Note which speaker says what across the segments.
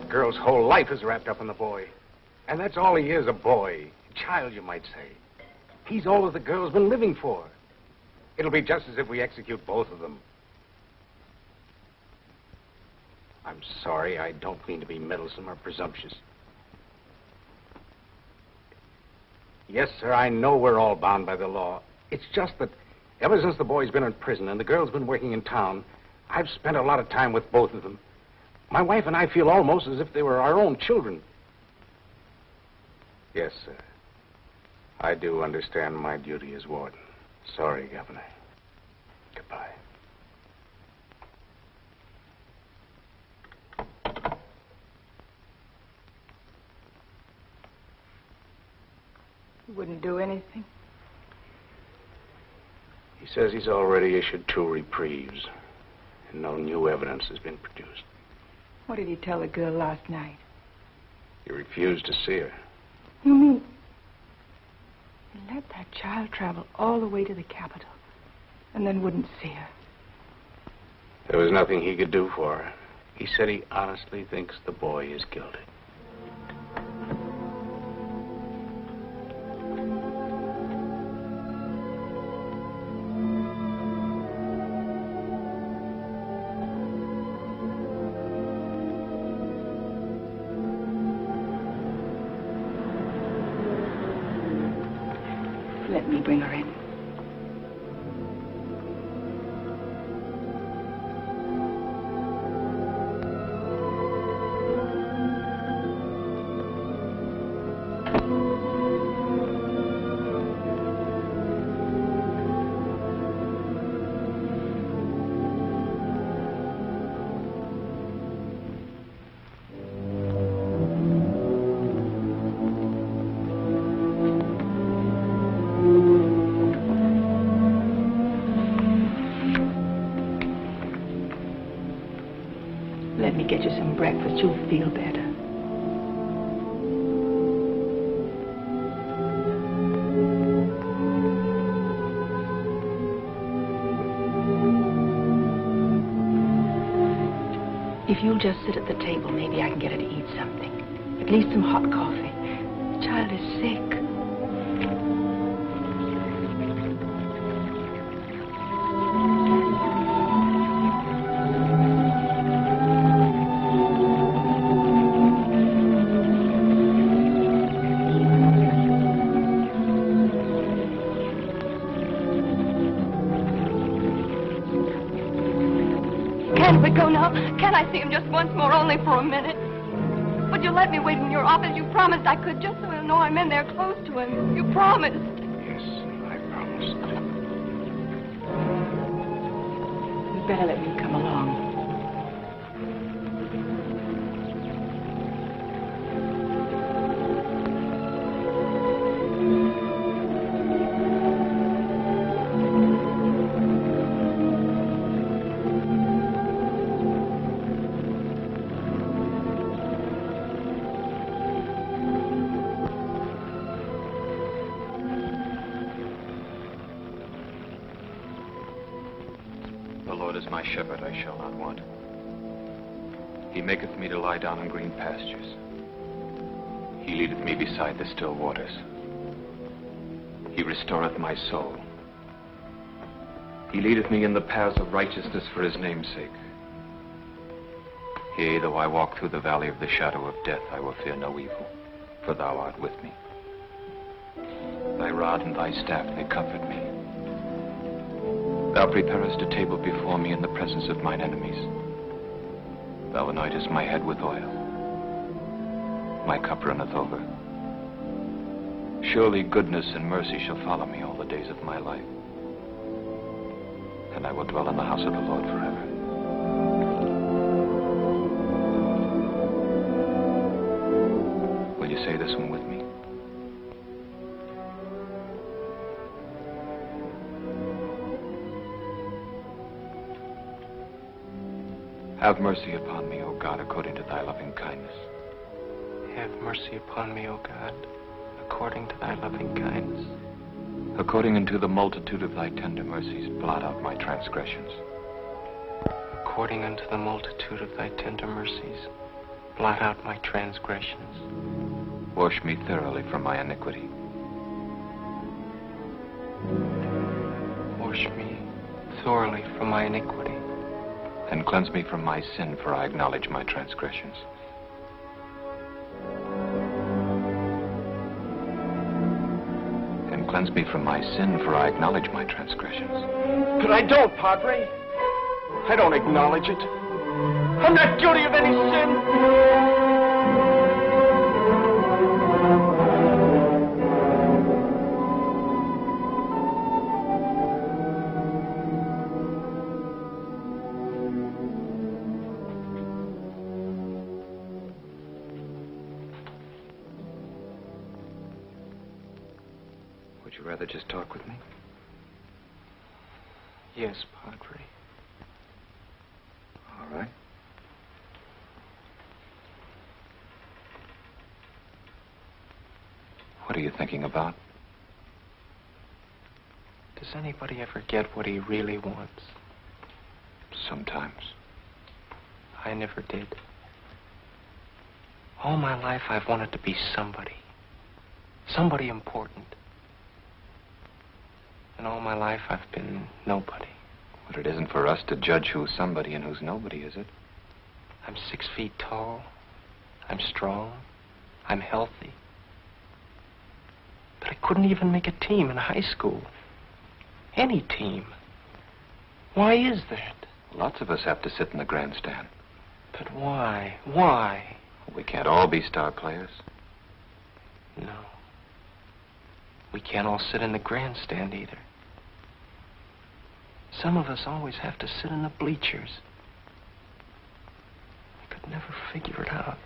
Speaker 1: That girl's whole life is wrapped up in the boy. And that's all he is, a boy. A child, you might say. He's all that the girl's been living for. It'll be just as if we execute both of them. I'm sorry, I don't mean to be meddlesome or presumptuous. Yes, sir, I know we're all bound by the law. It's just that ever since the boy's been in prison and the girl's been working in town, I've spent a lot of time with both of them. My wife and I feel almost as if they were our own children. Yes, sir. I do understand my duty as warden. Sorry, Governor. Goodbye.
Speaker 2: You wouldn't do anything?
Speaker 1: He says he's already issued 2 reprieves, and no new evidence has been produced.
Speaker 2: What did he tell the girl last night?
Speaker 1: He refused to see her.
Speaker 2: You mean he let that child travel all the way to the capital and then wouldn't see her?
Speaker 1: There was nothing he could do for her. He said he honestly thinks the boy is guilty.
Speaker 2: Let me bring her in. Let me get you some breakfast. You'll feel better. If you'll just sit at the table, maybe I can get her to eat something. At least some hot coffee. The child is sick.
Speaker 3: Can't we go now? Can I see him just once more, only for a minute? Would you let me wait in your office? You promised I could, just so he'll know I'm in there close to him. You promised.
Speaker 1: Yes, I promised.
Speaker 2: You'd better let me come along.
Speaker 4: My shepherd I shall not want. He maketh me to lie down in green pastures. He leadeth me beside the still waters. He restoreth my soul. He leadeth me in the paths of righteousness for his name's sake. Yea, though I walk through the valley of the shadow of death, I will fear no evil, for thou art with me. Thy rod and thy staff, they comfort me. Thou preparest a table before me in the presence of mine enemies. Thou anointest my head with oil. My cup runneth over. Surely goodness and mercy shall follow me all the days of my life. And I will dwell in the house of the Lord forever. Will you say this one with me? Have mercy upon me, O God, according to thy loving kindness.
Speaker 5: Have mercy upon me, O God, according to thy loving kindness.
Speaker 4: According unto the multitude of thy tender mercies, blot out my transgressions.
Speaker 5: According unto the multitude of thy tender mercies, Blot out my transgressions.
Speaker 4: Wash me thoroughly from my iniquity.
Speaker 5: Wash me thoroughly from my iniquity.
Speaker 4: And cleanse me from my sin, for I acknowledge my transgressions. And cleanse me from my sin, for I acknowledge my transgressions.
Speaker 6: But I don't, Padre. I don't acknowledge it. I'm not guilty of any sin.
Speaker 4: Would you rather just talk with me?
Speaker 5: Yes, Padre.
Speaker 4: All right. What are you thinking about?
Speaker 5: Does anybody ever get what he really wants?
Speaker 4: Sometimes.
Speaker 5: I never did. All my life I've wanted to be somebody. Somebody important. And all my life I've been nobody.
Speaker 4: But it isn't for us to judge who's somebody and who's nobody, is it?
Speaker 5: I'm 6 feet tall. I'm strong. I'm healthy. But I couldn't even make a team in high school. Any team. Why is that?
Speaker 4: Lots of us have to sit in the grandstand.
Speaker 5: But why? Why?
Speaker 4: We can't all be star players.
Speaker 5: No. We can't all sit in the grandstand either. Some of us always have to sit in the bleachers. I could never figure it out.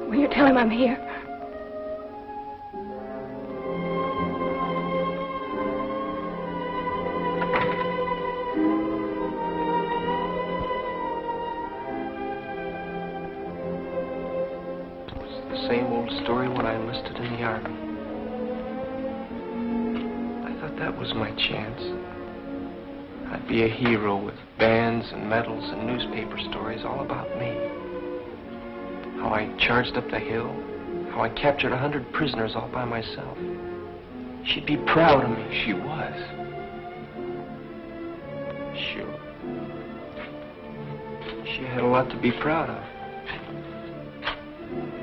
Speaker 3: Will you tell him I'm here?
Speaker 5: It's the same old story when I enlisted in the Army. I thought that was my chance. I'd be a hero with bands and medals and newspaper stories all about me. How I charged up the hill. How I captured 100 prisoners all by myself. She'd be proud of me.
Speaker 4: She was.
Speaker 5: Sure. She had a lot to be proud of.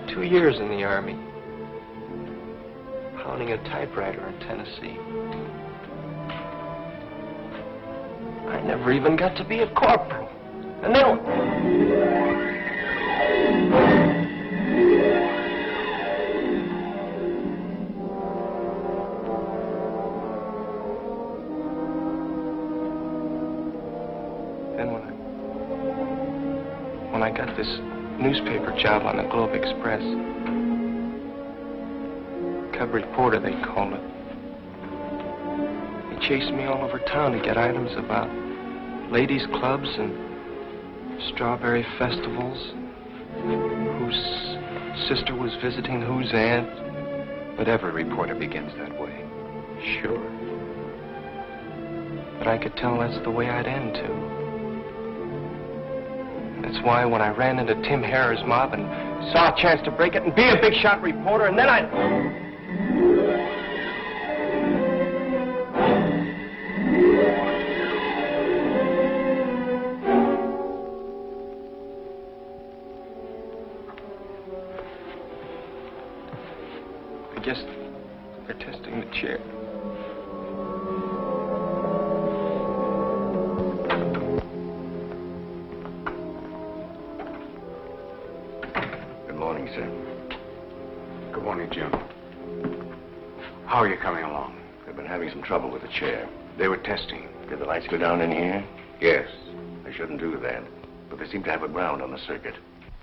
Speaker 5: 2 years in the Army. Pounding a typewriter in Tennessee. I never even got to be a corporal. And then... When I got this newspaper job on the Globe Express, cub reporter, they called it. They chased me all over town to get items about ladies' clubs and strawberry festivals, whose sister was visiting whose aunt.
Speaker 4: But every reporter begins that way.
Speaker 5: Sure. But I could tell that's the way I'd end, too. That's why when I ran into Tim Harrer's mob and saw a chance to break it and be a big shot reporter, and then I guess they're testing the chair.
Speaker 1: Good morning, Jim. How are you coming along?
Speaker 7: They've been having some trouble with the chair.
Speaker 1: They were testing.
Speaker 7: Did the lights go down in here?
Speaker 1: Yes.
Speaker 7: They shouldn't do that. But they seem to have it ground on the circuit.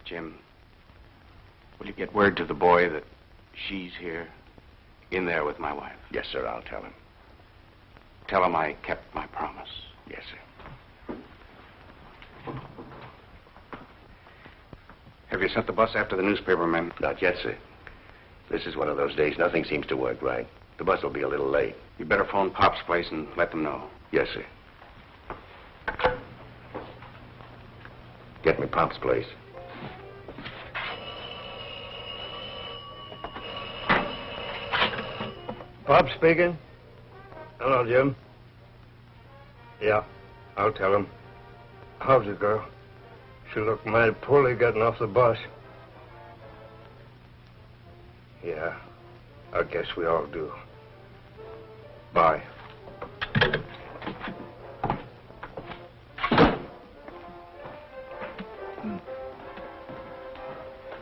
Speaker 1: Jim, will you get word to the boy that she's here? In there with my wife.
Speaker 7: Yes, sir, I'll tell him.
Speaker 1: Tell him I kept my promise.
Speaker 7: Yes, sir.
Speaker 1: Have you sent the bus after the newspaper men?
Speaker 7: Not yet, sir. This is one of those days nothing seems to work right. The bus will be a little late.
Speaker 1: You better phone Pop's place and let them know.
Speaker 7: Yes, sir. Get me Pop's place.
Speaker 8: Pop speaking. Hello, Jim. Yeah, I'll tell him. How's the girl? She looked mighty poorly getting off the bus. Yeah, I guess we all do. Bye.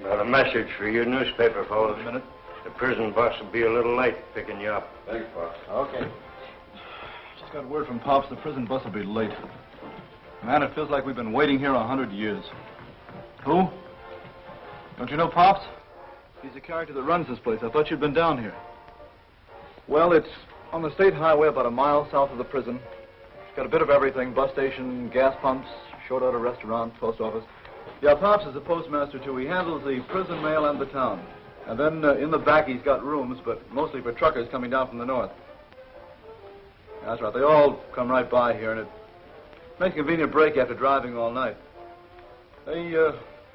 Speaker 8: Got a message for your newspaper fellow. A minute. The prison bus will be a little late picking you up.
Speaker 9: Thanks, Pops.
Speaker 10: Okay. Just got word from Pops the prison bus will be late. Man, it feels like we've been waiting here 100 years. Who? Don't you know Pops? He's the character that runs this place. I thought you'd been down here. Well, it's on the state highway about a mile south of the prison. It's got a bit of everything. Bus station, gas pumps, short order restaurant, post office. Yeah, Pops is the postmaster, too. He handles the prison mail and the town. And then in the back, he's got rooms, but mostly for truckers coming down from the north. Yeah, that's right. They all come right by here, and it makes a convenient break after driving all night. They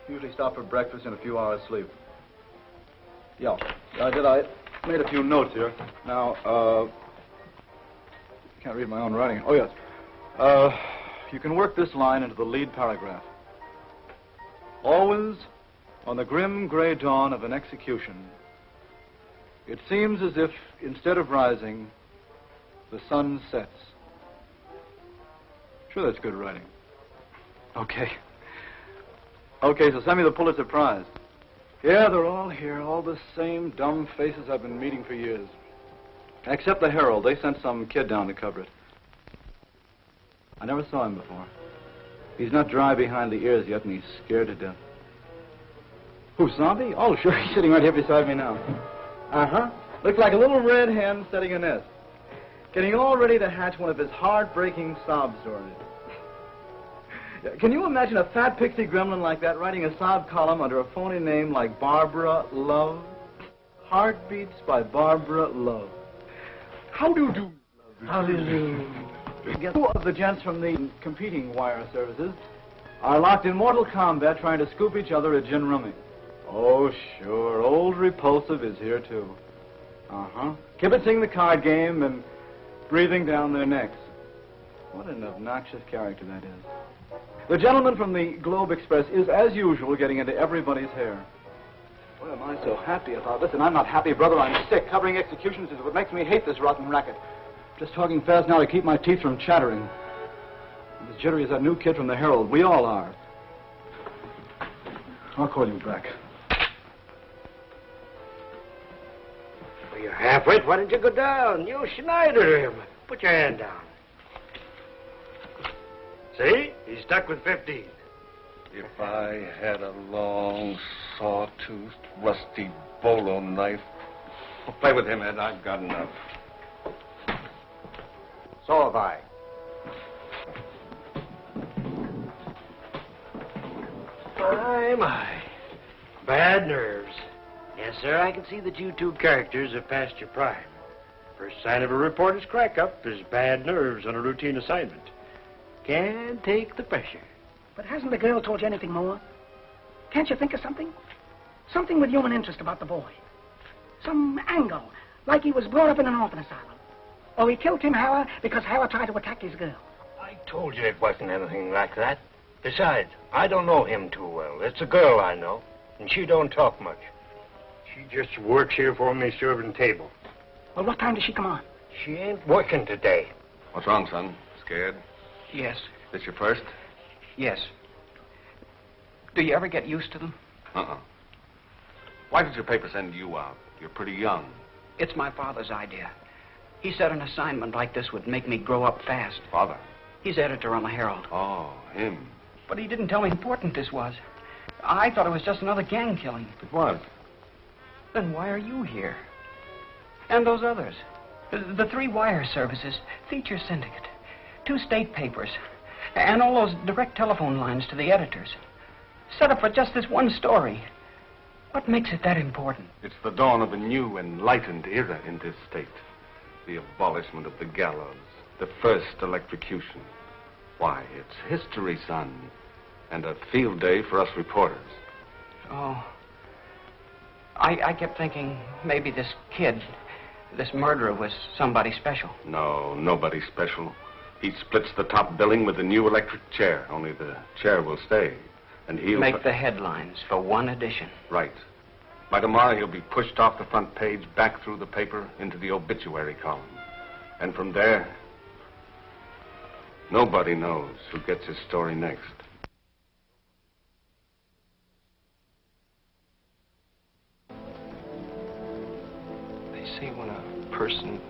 Speaker 10: usually stop for breakfast and a few hours sleep. Yeah, I made a few notes here. Now, can't read my own writing. Oh, yes. You can work this line into the lead paragraph. Always, on the grim gray dawn of an execution, it seems as if, instead of rising, the sun sets. Sure, that's good writing. Okay. Okay, so send me the Pulitzer Prize. Yeah, they're all here, all the same dumb faces I've been meeting for years. Except the Herald. They sent some kid down to cover it. I never saw him before. He's not dry behind the ears yet, and he's scared to death. Who, Zombie? Oh, sure, he's sitting right here beside me now. Uh-huh. Looks like a little red hen setting a nest. Getting all ready to hatch one of his heart-breaking sob stories. Can you imagine a fat pixie gremlin like that writing a sob column under a phony name like Barbara Love? Heartbeats by Barbara Love. How do you do? How do you do? Two of the gents from the competing wire services are locked in mortal combat trying to scoop each other at gin rummy. Oh, sure. Old Repulsive is here, too. Uh-huh. Kibitzing the card game and breathing down their necks. What an obnoxious character that is. The gentleman from the Globe Express is, as usual, getting into everybody's hair. Boy, am I so happy about this. And I'm not happy, brother. I'm sick. Covering executions is what makes me hate this rotten racket. Just talking fast now to keep my teeth from chattering. I'm as jittery as that new kid from the Herald. We all are. I'll call you back.
Speaker 8: Well, you're half-wit. Why didn't you go down? You Schneider him. Put your hand down. See? He's stuck with 15.
Speaker 7: If I had a long, saw-toothed, rusty bolo knife...
Speaker 1: Play with him, Ed. I've got enough.
Speaker 8: So have I. My. Bad nerves. Yes, sir, I can see that you two characters have passed your prime. First sign of a reporter's crack-up is bad nerves on a routine assignment. Can't take the pressure.
Speaker 11: But hasn't the girl told you anything more? Can't you think of something? Something with human interest about the boy. Some angle, like he was brought up in an orphan asylum. Or he killed Tim Howard because Howard tried to attack his girl.
Speaker 8: I told you it wasn't anything like that. Besides, I don't know him too well. It's a girl I know, and she don't talk much. She just works here for me serving table.
Speaker 11: Well, what time does she come on?
Speaker 8: She ain't working today.
Speaker 7: What's wrong, son? Scared?
Speaker 2: Yes.
Speaker 7: This your first?
Speaker 2: Yes. Do you ever get used to them?
Speaker 7: Uh-uh. Why did your paper send you out? You're pretty young.
Speaker 2: It's my father's idea. He said an assignment like this would make me grow up fast.
Speaker 7: Father?
Speaker 2: He's editor on the Herald.
Speaker 7: Oh, him.
Speaker 2: But he didn't tell me how important this was. I thought it was just another gang killing.
Speaker 7: It was.
Speaker 2: Then why are you here?
Speaker 9: And those others. The 3 wire services, feature syndicate, 2 state papers, and all those direct telephone lines to the editors. Set up for just this one story. What makes it that important?
Speaker 7: It's the dawn of a new, enlightened era in this state. The abolishment of the gallows, the first electrocution. Why, it's history, son, and a field day for us reporters.
Speaker 9: Oh. I kept thinking maybe this kid, this murderer, was somebody special.
Speaker 7: No, nobody special. He splits the top billing with the new electric chair, only the chair will stay. And he'll...
Speaker 9: Make the headlines for one edition.
Speaker 7: Right. By tomorrow, he'll be pushed off the front page, back through the paper, into the obituary column. And from there, nobody knows who gets his story next.
Speaker 5: They say when a person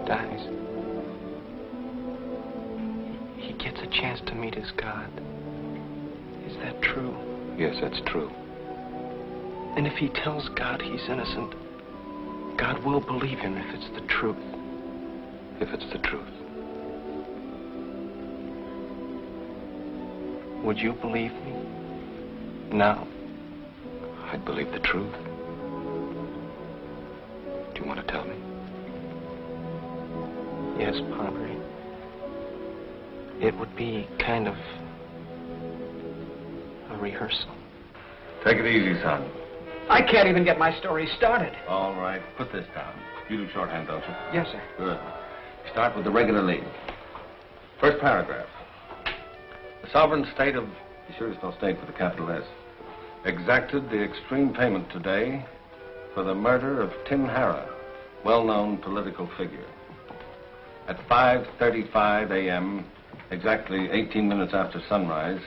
Speaker 5: dies, he gets a chance to meet his God. Is that true?
Speaker 4: Yes, that's true.
Speaker 5: And if he tells God he's innocent, God will believe him if it's the truth.
Speaker 4: If it's the truth.
Speaker 5: Would you believe me? Now?
Speaker 4: I'd believe the truth. Do you want to tell me?
Speaker 5: Yes, Padre. It would be kind of a rehearsal.
Speaker 7: Take it easy, son.
Speaker 9: I can't even get my story started.
Speaker 7: All right, put this down. You do shorthand, don't you?
Speaker 9: Yes, sir.
Speaker 7: Good. Start with the regular lead. First paragraph. The sovereign state of... Be sure there's no state with a capital S. Exacted the extreme payment today for the murder of Tim Harrah, well-known political figure. At 5:35 a.m., exactly 18 minutes after sunrise,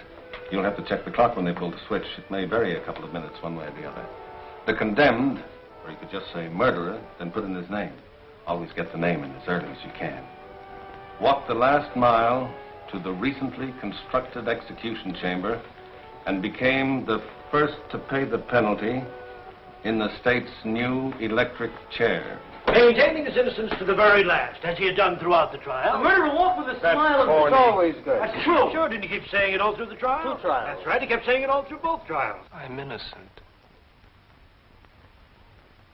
Speaker 7: you'll have to check the clock when they pull the switch. It may vary a couple of minutes one way or the other. The condemned, or you could just say murderer, then put in his name. Always get the name in as early as you can. Walked the last mile to the recently constructed execution chamber and became the first to pay the penalty in the state's new electric chair.
Speaker 8: Maintaining his innocence to the very last, as he had done throughout the trial.
Speaker 6: The murderer walked with a smile of...
Speaker 7: corny.
Speaker 6: It's always good.
Speaker 8: That's true. Sure, didn't he keep saying it all through the trial?
Speaker 6: 2 trials.
Speaker 8: That's right, he kept saying it all through both trials.
Speaker 5: I'm innocent.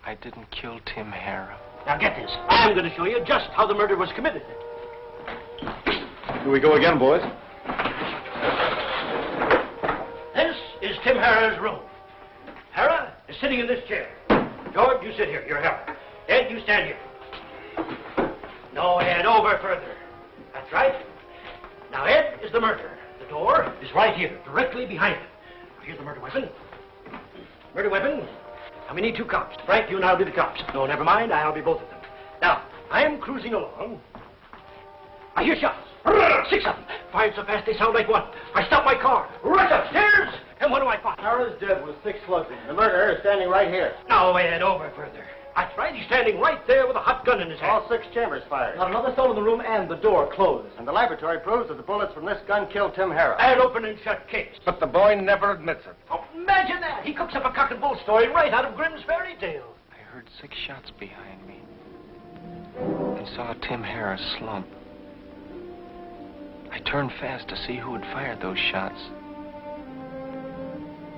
Speaker 5: I didn't kill Tim Harrah.
Speaker 8: Now get this. I'm going to show you just how the murder was committed.
Speaker 10: Here we go again, boys.
Speaker 8: This is Tim Harrah's room. Harrah is sitting in this chair. George, you sit here. You're Harrah. Ed, you stand here. No, Ed, over further. That's right. Now, Ed is the murderer. The door is right here, directly behind him. Now, here's the murder weapon. Murder weapon. Now, we need 2 cops. Frank, you and I'll be the cops. No, never mind. I'll be both of them. Now, I am cruising along. I hear shots. 6 of them. Fired so fast they sound like one. I stop my car. Rush upstairs. And what do I find?
Speaker 6: Harrah's dead with 6 slugs in him. The murderer is standing right here.
Speaker 8: No, Ed, over further. That's right. He's standing right there with a hot gun in his hand.
Speaker 6: All 6 chambers fired.
Speaker 12: Not another soul in the room, and the door closed.
Speaker 6: And the laboratory proves that the bullets from this gun killed Tim Harrah.
Speaker 8: An open and shut case.
Speaker 7: But the boy never admits it.
Speaker 8: Oh, imagine that. He cooks up a cock and bull story right out of Grimm's fairy tales.
Speaker 5: I heard 6 shots behind me and saw Tim Harrah slump. I turned fast to see who had fired those shots,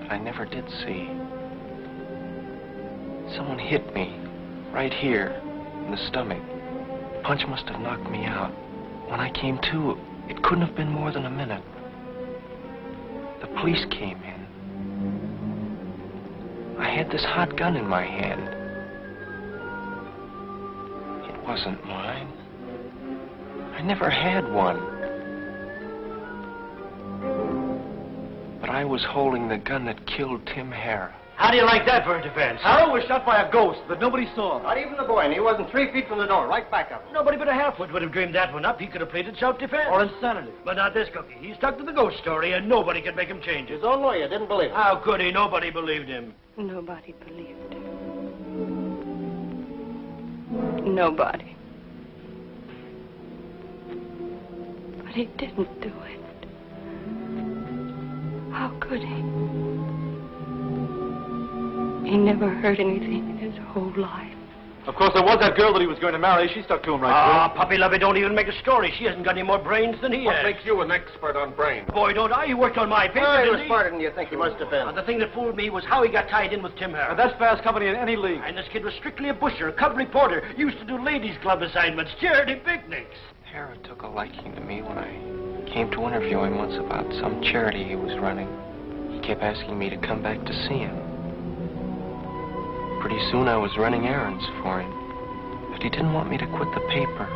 Speaker 5: but I never did see. Someone hit me right here in the stomach. The punch must have knocked me out. When I came to, it couldn't have been more than a minute. The police came in. I had this hot gun in my hand. It wasn't mine. I never had one. But I was holding the gun that killed Tim Harrah.
Speaker 8: How do you like that for a defense?
Speaker 12: Harrah was shot by a ghost that nobody saw.
Speaker 6: Not even the boy, and he wasn't 3 feet from the door, right back up.
Speaker 8: Nobody but a half-wit would have dreamed that one up. He could have pleaded self-defense.
Speaker 12: Or insanity.
Speaker 8: But not this cookie. He stuck to the ghost story, and nobody could make him change it.
Speaker 6: His own lawyer didn't believe it.
Speaker 8: How could he? Nobody believed him.
Speaker 3: Nobody believed him. Nobody. But he didn't do it. How could he? He never heard anything in his whole life.
Speaker 12: Of course, there was that girl that he was going to marry. She stuck to him right through.
Speaker 8: Puppy Lovey, don't even make a story. She hasn't got any more brains than he
Speaker 7: What
Speaker 8: has.
Speaker 7: makes you an expert on brains?
Speaker 8: Boy, don't I. He worked on my paper,
Speaker 6: He
Speaker 8: didn't
Speaker 6: was
Speaker 8: he?
Speaker 6: smarter than you think he must have been.
Speaker 8: The thing that fooled me was how he got tied in with Tim Harris.
Speaker 12: That's fast company in any league.
Speaker 8: And this kid was strictly a busher, a cub reporter. Used to do ladies' club assignments, charity picnics.
Speaker 5: Parrot took a liking to me when I came to interview him once about some charity he was running. He kept asking me to come back to see him. Pretty soon I was running errands for him. But he didn't want me to quit the paper.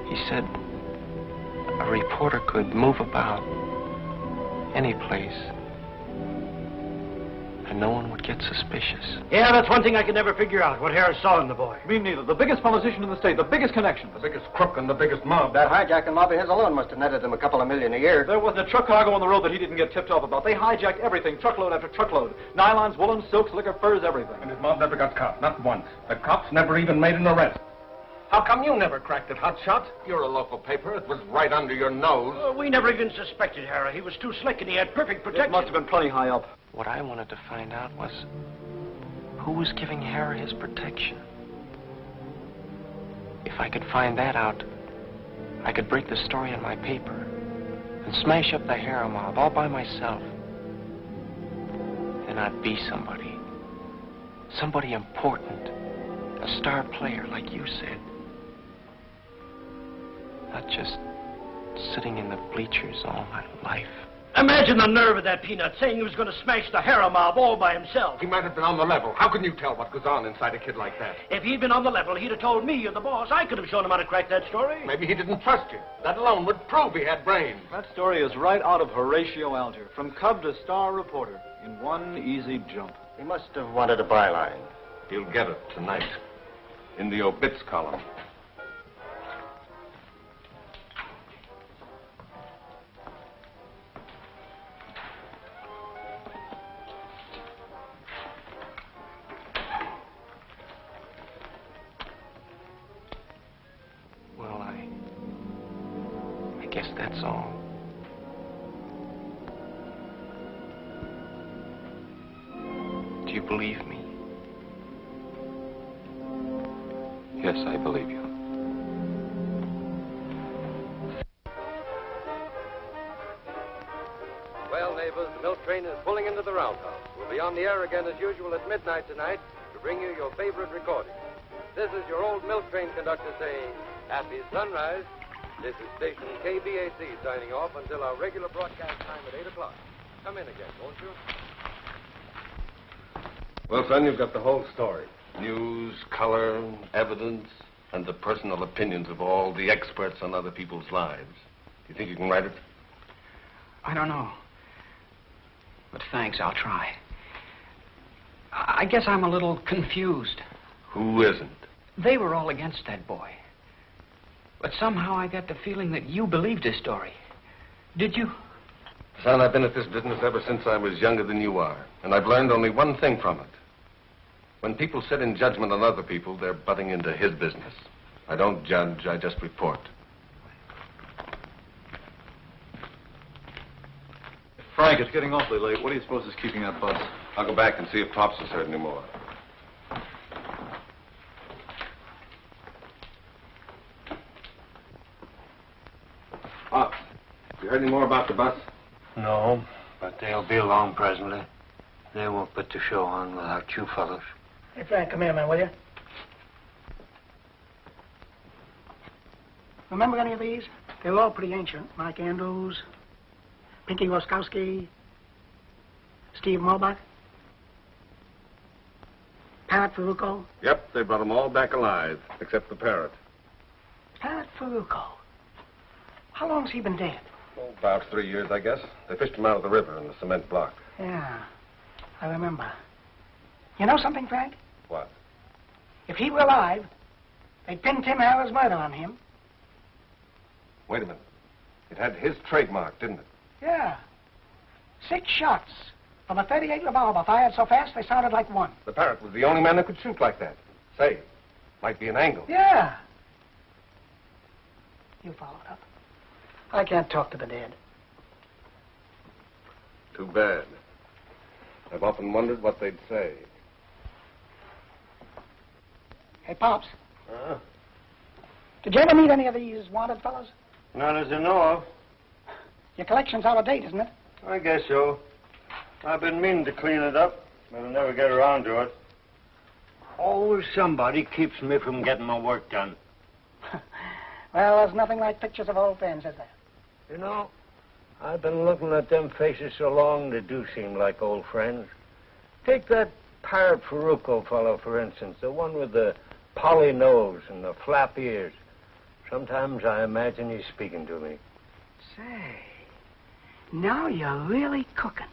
Speaker 5: He said a reporter could move about any place and no one would get suspicious.
Speaker 8: Yeah, that's one thing I could never figure out, what Harris saw in the boy.
Speaker 12: Me neither. The biggest politician in the state, the biggest connection.
Speaker 7: The biggest crook and the biggest mob.
Speaker 6: That hijacking lobby his alone must have netted him a couple of million a year.
Speaker 12: There wasn't a truck cargo on the road that he didn't get tipped off about. They hijacked everything, truckload after truckload. Nylons, woolens, silks, liquor, furs, everything.
Speaker 7: And his mob never got caught, not once. The cops never even made an arrest. How come you never cracked it, Hotshot? You're a local paper. It was right under your nose.
Speaker 8: We never even suspected Harris. He was too slick and he had perfect protection.
Speaker 12: It must have been plenty high up.
Speaker 5: What I wanted to find out was who was giving Harry his protection. If I could find that out, I could break the story in my paper and smash up the Harrow mob all by myself. Then I'd be somebody. Somebody important. A star player, like you said. Not just sitting in the bleachers all my life.
Speaker 8: Imagine the nerve of that peanut saying he was going to smash the Harrow mob all by himself.
Speaker 7: He might have been on the level. How can you tell what goes on inside a kid like that?
Speaker 8: If he'd been on the level, he'd have told me, you're the boss. I could have shown him how to crack that story.
Speaker 7: Maybe he didn't trust you. That alone would prove he had brains.
Speaker 12: That story is right out of Horatio Alger, from cub to star reporter, in one easy jump.
Speaker 6: He must have wanted a byline.
Speaker 7: He'll get it tonight, in the obits column.
Speaker 5: Well, I guess that's all. Do you believe me?
Speaker 4: Yes, I believe you.
Speaker 13: Well, neighbors, the milk train is pulling into the roundhouse. We'll be on the air again as usual at midnight tonight to bring you your favorite recordings. This is your old milk train conductor saying, happy sunrise. This is station KBAC signing off until our regular broadcast time at 8 o'clock. Come in again, won't you?
Speaker 7: Well, son, you've got the whole story. News, color, evidence, and the personal opinions of all the experts on other people's lives. Do you think you can write it?
Speaker 9: I don't know. But thanks, I'll try. I guess I'm a little confused.
Speaker 7: Who isn't?
Speaker 9: They were all against that boy. But somehow I got the feeling that you believed his story. Did you?
Speaker 7: Son, I've been at this business ever since I was younger than you are. And I've learned only one thing from it. When people sit in judgment on other people, they're butting into his business. I don't judge, I just report.
Speaker 10: Frank, it's getting awfully late. What do you suppose is keeping that bus?
Speaker 7: I'll go back and see if Pops has heard any more. Pops, you heard any more about the bus?
Speaker 8: No, but they'll be along presently. They won't put the show on without you fellows.
Speaker 11: Hey, Frank, come here, man, will you? Remember any of these? They were all pretty ancient. Mike Andrews, Pinky Woskowski, Steve Mulbach, Parrot Farucco.
Speaker 7: Yep, they brought them all back alive, except the Parrot.
Speaker 11: Parrot Farucco. How long's he been dead?
Speaker 7: Oh, about 3 years, I guess. They fished him out of the river in the cement block.
Speaker 11: Yeah, I remember. You know something, Frank?
Speaker 7: What?
Speaker 11: If he were alive, they'd pin Tim Harrow's murder on him.
Speaker 7: Wait a minute. It had his trademark, didn't it?
Speaker 11: Yeah. 6 shots from a .38 revolver fired so fast they sounded like one.
Speaker 7: The Parrot was the only man that could shoot like that. Say, might be an angle.
Speaker 11: Yeah. You followed up. I can't talk to the dead.
Speaker 7: Too bad. I've often wondered what they'd say.
Speaker 11: Hey, Pops.
Speaker 8: Huh?
Speaker 11: Did you ever meet any of these wanted fellows?
Speaker 8: None as I know of.
Speaker 11: Your collection's out of date, isn't it?
Speaker 8: I guess so. I've been meaning to clean it up, but I never get around to it. Always somebody keeps me from getting my work done.
Speaker 11: Well, there's nothing like pictures of old friends, is there?
Speaker 8: You know, I've been looking at them faces so long, they do seem like old friends. Take that Parrot Farucco fellow, for instance, the one with the poly nose and the flap ears. Sometimes I imagine he's speaking to me.
Speaker 11: Say, now you're really cooking.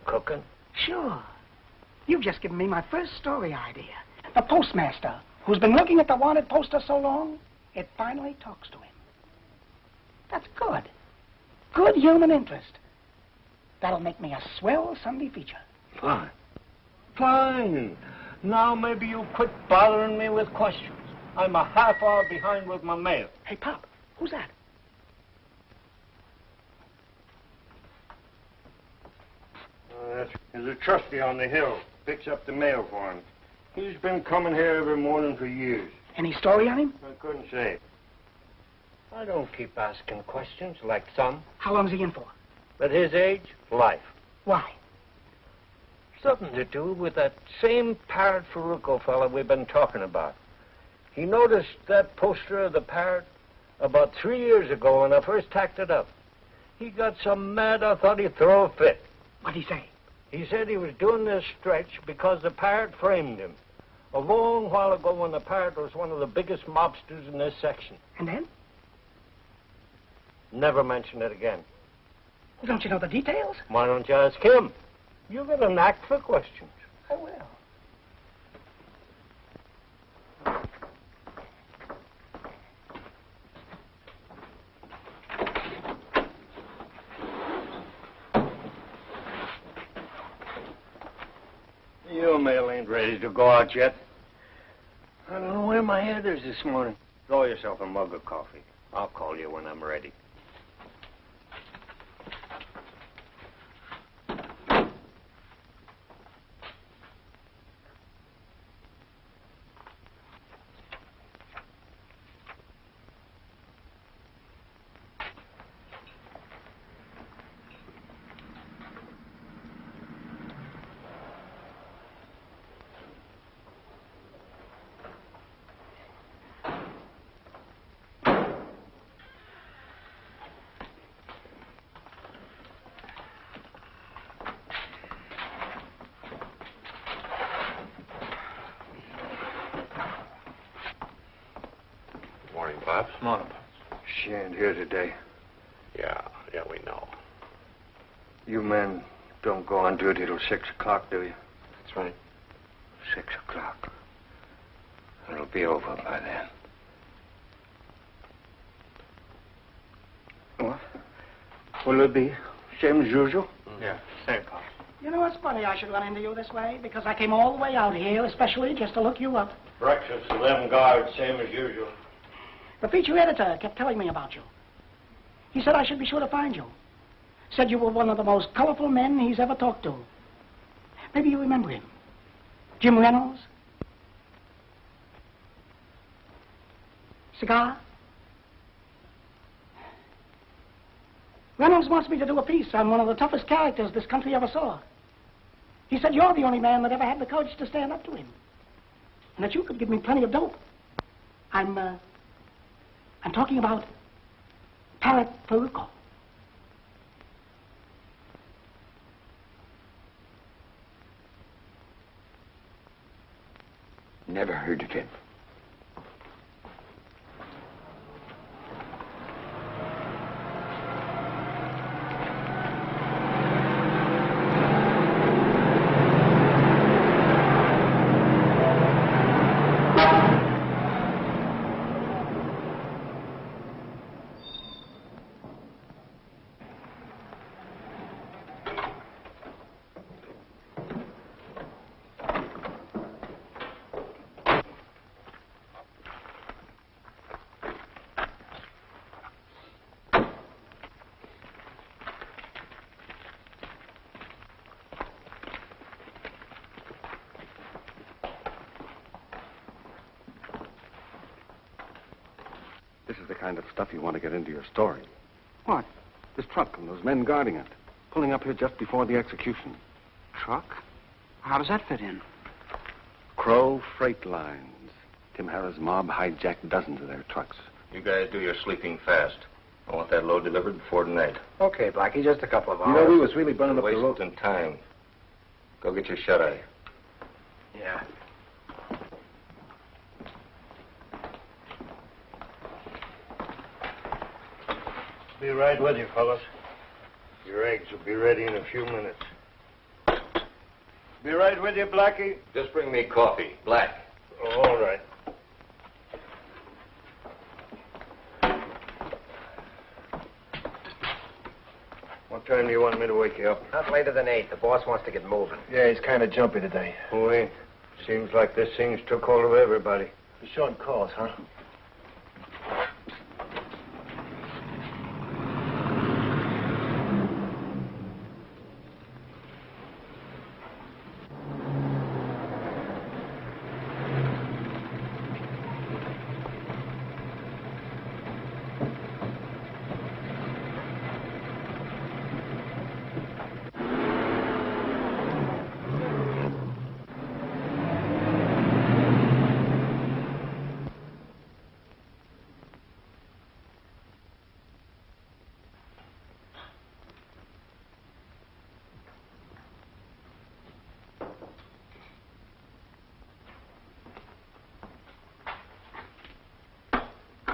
Speaker 8: Cooking?
Speaker 11: Sure. You've just given me my first story idea. The postmaster, who's been looking at the wanted poster so long, it finally talks to him. That's good. Good human interest. That'll make me a swell Sunday feature.
Speaker 8: Fine. Fine. Now maybe you'll quit bothering me with questions. I'm a half hour behind with my mail.
Speaker 11: Hey, Pop, who's that?
Speaker 8: There's a trustee on the hill. Picks up the mail for him. He's been coming here every morning for years.
Speaker 11: Any story on him?
Speaker 8: I couldn't say. I don't keep asking questions like some.
Speaker 11: How long's he in for?
Speaker 8: At his age, life.
Speaker 11: Why?
Speaker 8: Something to do with that same Parrot Farucco fella we've been talking about. He noticed that poster of the Parrot about 3 years ago when I first tacked it up. He got so mad I thought he'd throw a fit.
Speaker 11: What'd he say?
Speaker 8: He said he was doing this stretch because the Parrot framed him. A long while ago when the Parrot was one of the biggest mobsters in this section.
Speaker 11: And then?
Speaker 8: Never mention it again.
Speaker 11: Well, don't you know the details?
Speaker 8: Why don't you ask him? You've got a knack for questions.
Speaker 11: I will.
Speaker 8: Your mail ain't ready to go out yet. I don't know where my head is this morning. Draw yourself a mug of coffee. I'll call you when I'm ready.
Speaker 7: Morning, Bob.
Speaker 8: Morning. She ain't here today.
Speaker 7: Yeah, we know.
Speaker 8: You men don't go on duty till 6 o'clock, do you?
Speaker 7: That's right.
Speaker 8: 6 o'clock. It'll be over by then. What? Will it be same as usual?
Speaker 7: Yeah, same, Pop.
Speaker 11: You know, it's funny I should run into you this way, because I came all the way out here, especially just to look you up.
Speaker 8: Breakfast, 11 guards, same as usual.
Speaker 11: The feature editor kept telling me about you. He said I should be sure to find you. Said you were one of the most colorful men he's ever talked to. Maybe you remember him. Jim Reynolds? Cigar? Reynolds wants me to do a piece on one of the toughest characters this country ever saw. He said you're the only man that ever had the courage to stand up to him. And that you could give me plenty of dope. I'm talking about Parrot Farucco.
Speaker 14: Never heard of him.
Speaker 7: This is the kind of stuff you want to get into your story.
Speaker 10: What?
Speaker 7: This truck and those men guarding it. Pulling up here just before the execution.
Speaker 9: Truck? How does that fit in?
Speaker 7: Crow Freight Lines. Tim Harris' mob hijacked dozens of their trucks.
Speaker 13: You guys do your sleeping fast. I want that load delivered before tonight.
Speaker 8: Okay, Blackie, just a couple of hours.
Speaker 7: You know, we was really burning up the road.
Speaker 13: Wasting time. Go get your shut-eye.
Speaker 8: Yeah. Be right with you, fellas. Your eggs will be ready in a few minutes. Be right with you, Blackie.
Speaker 13: Just bring me coffee, black.
Speaker 8: Oh, all right. What time do you want me to wake you up?
Speaker 14: Not later than 8. The boss wants to get moving.
Speaker 8: Yeah, he's kind of jumpy today. Oui. Seems like this thing's took hold of everybody.
Speaker 14: Short calls, huh?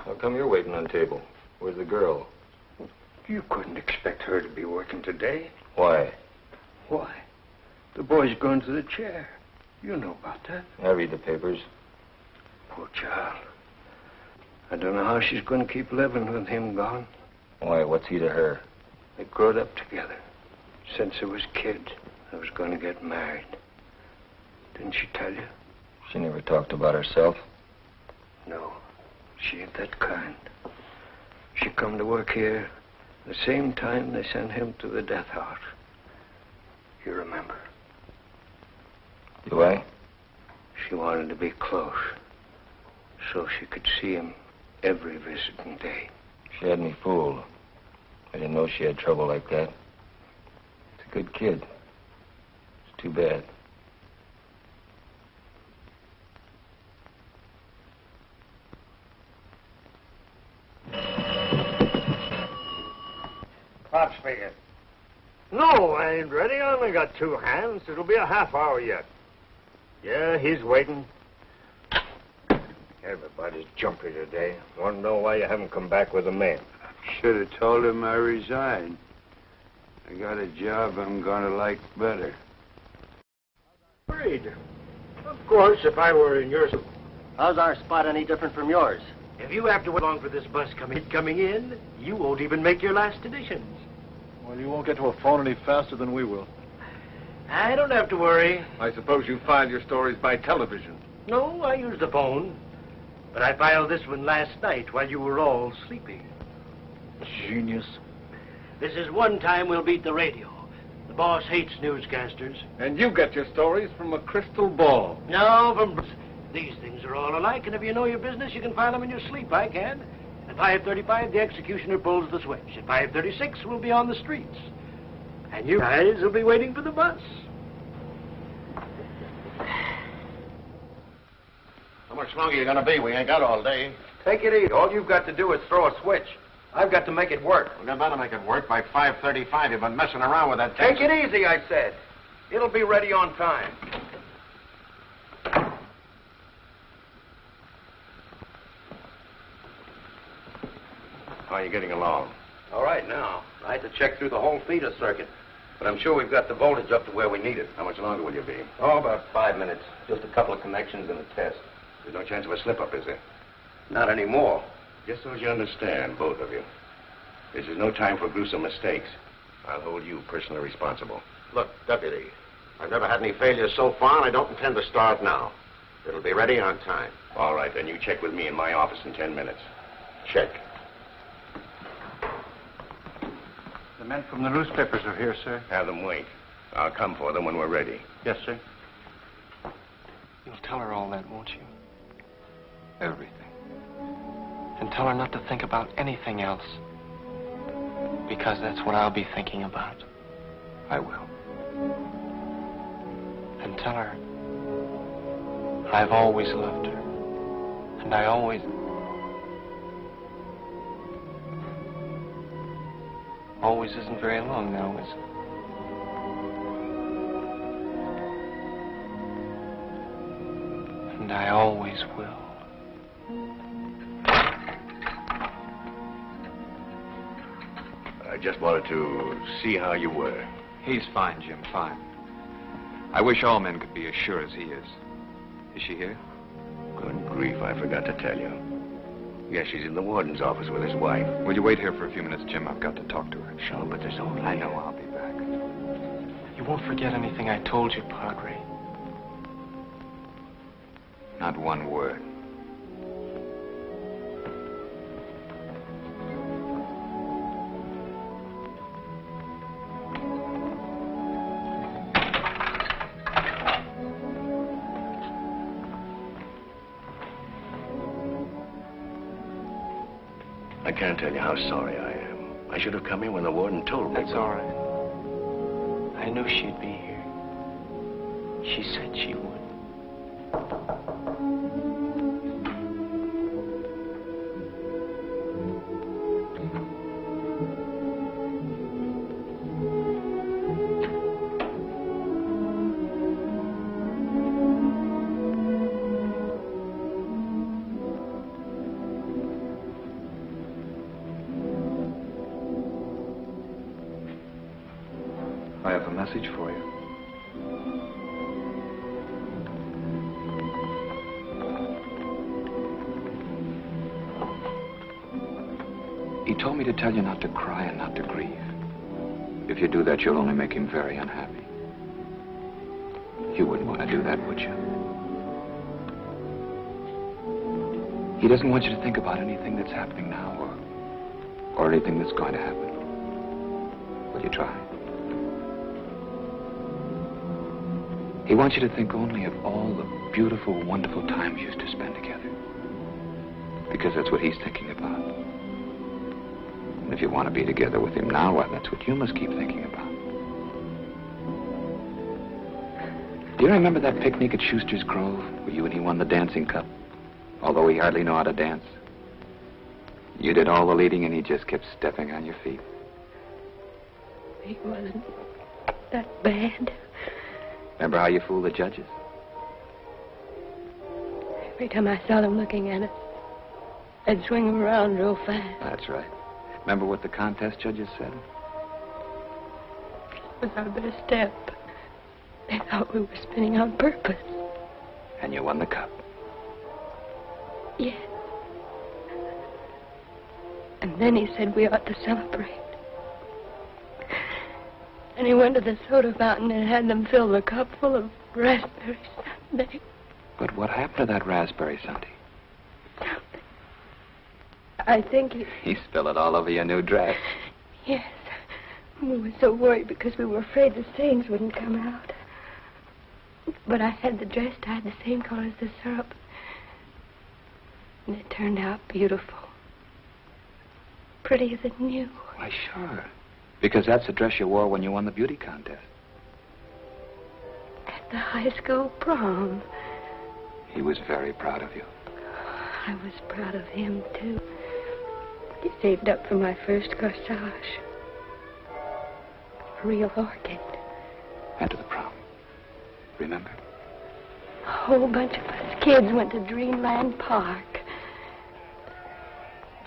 Speaker 13: How come you're waiting on table? Where's the girl?
Speaker 8: You couldn't expect her to be working today.
Speaker 13: Why?
Speaker 8: Why? The boy's going to the chair. You know about that.
Speaker 13: I read the papers.
Speaker 8: Poor child. I don't know how she's going to keep living with him gone.
Speaker 13: Why, what's he to her?
Speaker 8: They growed up together. Since they was kids, I was going to get married. Didn't she tell you?
Speaker 13: She never talked about herself.
Speaker 8: No, she ain't that kind. She come to work here the same time they sent him to the death house. You remember?
Speaker 13: Do I?
Speaker 8: She wanted to be close, so she could see him every visiting day.
Speaker 13: She had me fooled. I didn't know she had trouble like that. It's a good kid. It's too bad.
Speaker 8: Pop speaking. No, I ain't ready. I only got 2 hands. It'll be a half hour yet. Yeah, he's waiting. Everybody's jumpy today. Want to know why you haven't come back with the men?
Speaker 15: Should have told him I resigned. I got a job I'm gonna like better.
Speaker 8: Agreed. Of course, if I were in your...
Speaker 14: How's our spot any different from yours?
Speaker 8: If you have to wait long for this bus coming in, you won't even make your last editions.
Speaker 10: Well, you won't get to a phone any faster than we will.
Speaker 8: I don't have to worry.
Speaker 7: I suppose you filed your stories by television.
Speaker 8: No, I use the phone. But I filed this one last night while you were all sleeping.
Speaker 10: Genius.
Speaker 8: This is one time we'll beat the radio. The boss hates newscasters.
Speaker 7: And you get your stories from a crystal ball.
Speaker 8: No, from... These things are all alike, and if you know your business, you can file them in your sleep. I can. At 5:35, the executioner pulls the switch. At 5:36, we'll be on the streets. And you guys will be waiting for the bus.
Speaker 6: How much longer are you going to be? We ain't got all day.
Speaker 14: Take it easy. All you've got to do is throw a switch. I've got to make it work.
Speaker 6: We're going to make it work by 5:35. You've been messing around with that thing.
Speaker 14: Take it easy, I said. It'll be ready on time.
Speaker 7: How are you getting along?
Speaker 14: All right now. I had to check through the whole feeder circuit. But I'm sure we've got the voltage up to where we need it.
Speaker 7: How much longer will you be?
Speaker 14: Oh, about 5 minutes. Just a couple of connections and a test.
Speaker 7: There's no chance of a slip-up, is there?
Speaker 14: Not anymore.
Speaker 7: Just so as you understand, both of you. This is no time for gruesome mistakes. I'll hold you personally responsible.
Speaker 6: Look, Deputy, I've never had any failures so far, and I don't intend to start now. It'll be ready on time.
Speaker 7: All right, then you check with me in my office in 10 minutes.
Speaker 6: Check.
Speaker 10: The men from the newspapers are here, sir.
Speaker 7: Have them wait. I'll come for them when we're ready.
Speaker 10: Yes, sir.
Speaker 5: You'll tell her all that, won't you?
Speaker 13: Everything.
Speaker 5: And And tell her not to think about anything else. Because that's what I'll be thinking about.
Speaker 4: I will.
Speaker 5: And tell her I've always loved her. And I always... Always isn't very long now, is it? And I always will.
Speaker 14: I just wanted to see how you were.
Speaker 4: He's fine, Jim, fine. I wish all men could be as sure as he is. Is she here?
Speaker 14: Good grief, I forgot to tell you. Yes, she's in the warden's office with his wife.
Speaker 4: Will you wait here for a few minutes, Jim? I've got to talk to her.
Speaker 14: Sure, but there's only...
Speaker 4: I know, I'll be back.
Speaker 5: You won't forget anything I told you, Padre.
Speaker 4: Not one word.
Speaker 14: I can't tell you how sorry I am. I should have come in when the warden told me.
Speaker 5: That's all right. I knew she'd be here. She said she would.
Speaker 4: I have a message for you. He told me to tell you not to cry and not to grieve. If you do that, you'll only make him very unhappy. You wouldn't want to do that, would you? He doesn't want you to think about anything that's happening now or anything that's going to happen. Will you try? He wants you to think only of all the beautiful, wonderful times you used to spend together. Because that's what he's thinking about. And if you want to be together with him now, well, that's what you must keep thinking about. Do you remember that picnic at Schuster's Grove where you and he won the dancing cup? Although he hardly knew how to dance. You did all the leading and he just kept stepping on your feet.
Speaker 3: He wasn't that bad.
Speaker 4: Remember how you fooled the judges?
Speaker 3: Every time I saw them looking at us, I'd swing them around real fast.
Speaker 4: That's right. Remember what the contest judges said?
Speaker 3: It was our best step. They thought we were spinning on purpose.
Speaker 4: And you won the cup.
Speaker 3: Yes. And then he said we ought to celebrate. And he went to the soda fountain and had them fill the cup full of raspberry sundae.
Speaker 4: But what happened to that raspberry sundae?
Speaker 3: I think
Speaker 4: He spilled it all over your new dress.
Speaker 3: Yes. We were so worried because we were afraid the stains wouldn't come out. But I had the dress dyed the same color as the syrup. And it turned out beautiful. Prettier than new.
Speaker 4: Why, sure. Because that's the dress you wore when you won the beauty contest.
Speaker 3: At the high school prom.
Speaker 4: He was very proud of you.
Speaker 3: I was proud of him, too. He saved up for my first corsage. A real orchid.
Speaker 4: And to the prom. Remember?
Speaker 3: A whole bunch of us kids went to Dreamland Park.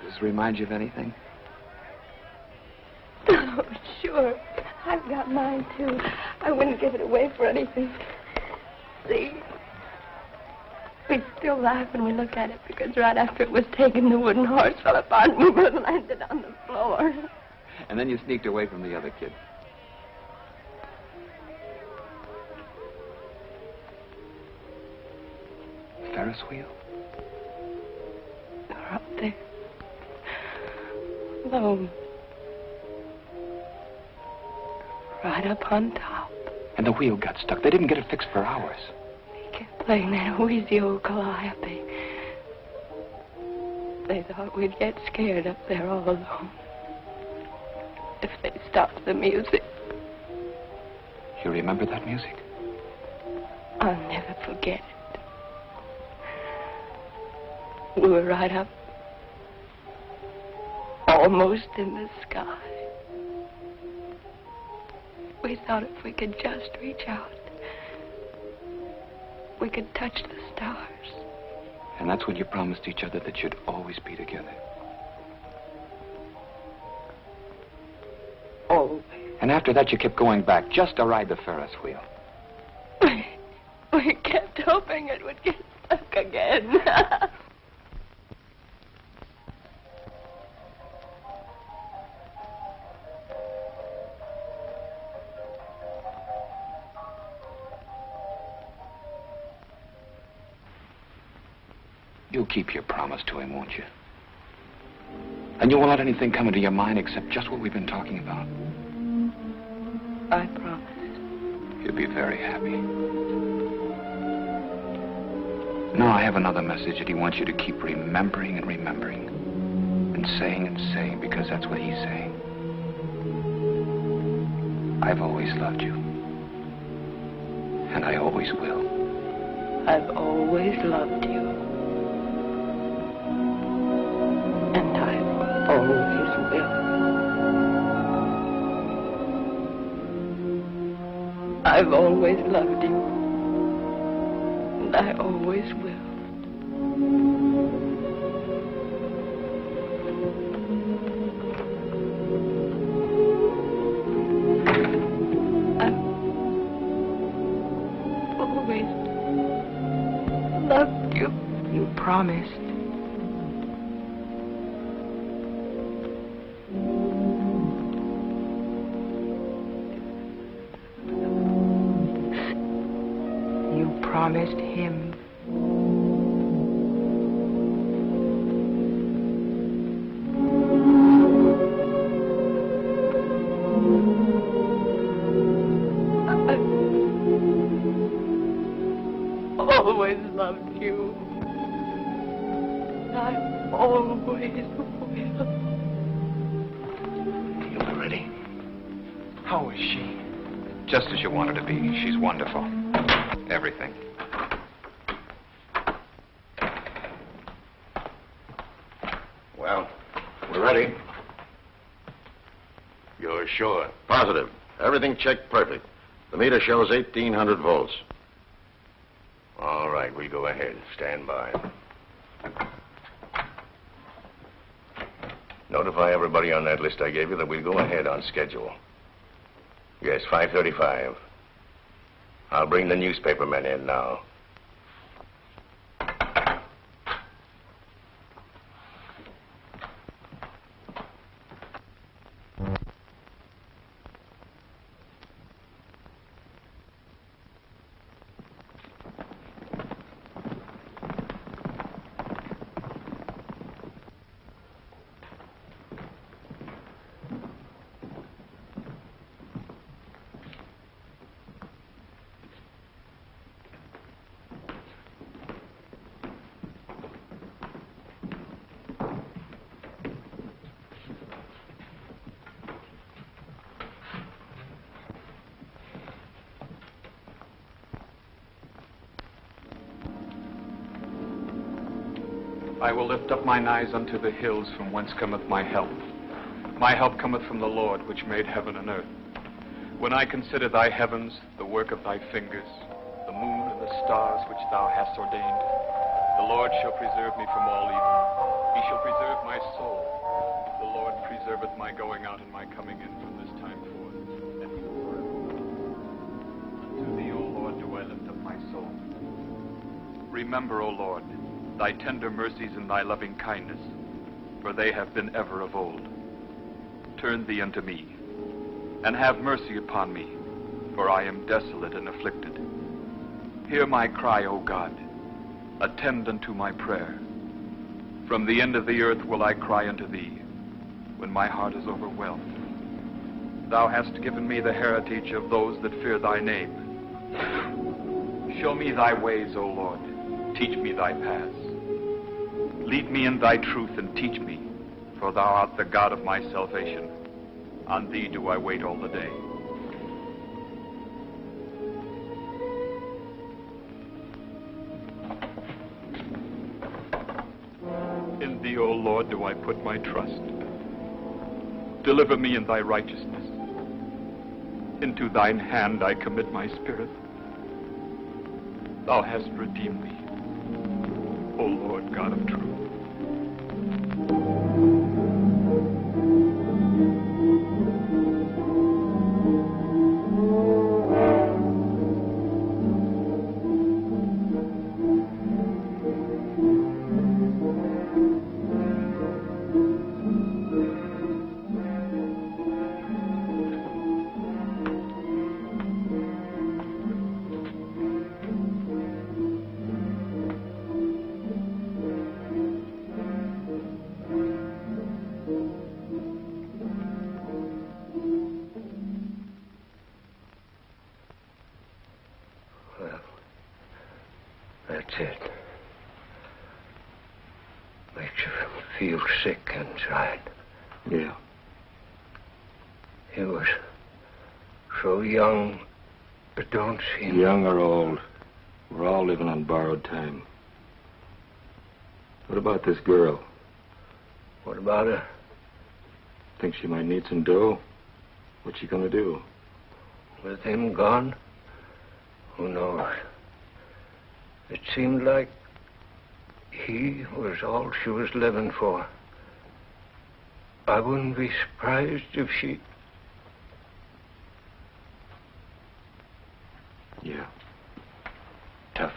Speaker 4: Does this remind you of anything?
Speaker 3: Oh, sure. I've got mine, too. I wouldn't give it away for anything. See? We still laugh when we look at it because right after it was taken, the wooden horse fell apart and we both landed on the floor.
Speaker 4: And then you sneaked away from the other kids. Ferris wheel?
Speaker 3: They're up there. Low. Right up on top.
Speaker 4: And the wheel got stuck. They didn't get it fixed for hours.
Speaker 3: He kept playing that wheezy old calliope. They thought we'd get scared up there all alone. If they stopped the music.
Speaker 4: You remember that music?
Speaker 3: I'll never forget it. We were right up, almost in the sky. We thought if we could just reach out, we could touch the stars.
Speaker 4: And that's when you promised each other that you'd always be together.
Speaker 3: Always.
Speaker 4: And after that, you kept going back just to ride the Ferris wheel.
Speaker 3: We kept hoping it would get stuck again.
Speaker 4: You'll keep your promise to him, won't you? And you won't let anything come into your mind except just what we've been talking about.
Speaker 3: I promise.
Speaker 4: You'll be very happy. No, I have another message that he wants you to keep remembering and remembering. And saying, because that's what he's saying. I've always loved you. And I always will.
Speaker 3: I've always loved you. And I always will. I've always loved you. And I always will. I've always loved you.
Speaker 2: You promised. Promised him.
Speaker 3: I've always loved you. I always will.
Speaker 4: You ready?
Speaker 5: How is she?
Speaker 4: Just as you wanted to be. She's wonderful. Everything.
Speaker 14: Well, we're ready. You're sure? Positive. Everything checked perfect. The meter shows 1,800 volts. All right, we'll go ahead. Stand by. Notify everybody on that list I gave you that we'll go ahead on schedule. Yes, 5:35. I'll bring the newspaper men in now.
Speaker 12: I will lift up mine eyes unto the hills, from whence cometh my help. My help cometh from the Lord, which made heaven and earth. When I consider thy heavens, the work of thy fingers, the moon and the stars which thou hast ordained, the Lord shall preserve me from all evil. He shall preserve my soul. The Lord preserveth my going out and my coming in from this time forth. And he will forever. Unto thee, O Lord, do I lift up my soul. Remember, O Lord, thy tender mercies and thy loving kindness, for they have been ever of old. Turn thee unto me, and have mercy upon me, for I am desolate and afflicted. Hear my cry, O God. Attend unto my prayer. From the end of the earth will I cry unto thee, when my heart is overwhelmed. Thou hast given me the heritage of those that fear thy name. Show me thy ways, O Lord. Teach me thy paths. Lead me in thy truth and teach me, for thou art the God of my salvation. On thee do I wait all the day. In thee, O Lord, do I put my trust. Deliver me in thy righteousness. Into thine hand I commit my spirit. Thou hast redeemed me, O Lord God of truth.
Speaker 15: That's it. Makes you feel sick inside.
Speaker 7: Yeah.
Speaker 15: He was so young, it don't seem...
Speaker 7: Young or old, we're all living on borrowed time. What about this girl?
Speaker 15: What about her?
Speaker 7: Think she might need some dough? What's she gonna do?
Speaker 15: With him gone? Who knows? It seemed like he was all she was living for. I wouldn't be surprised if she...
Speaker 7: Yeah.
Speaker 15: Tough.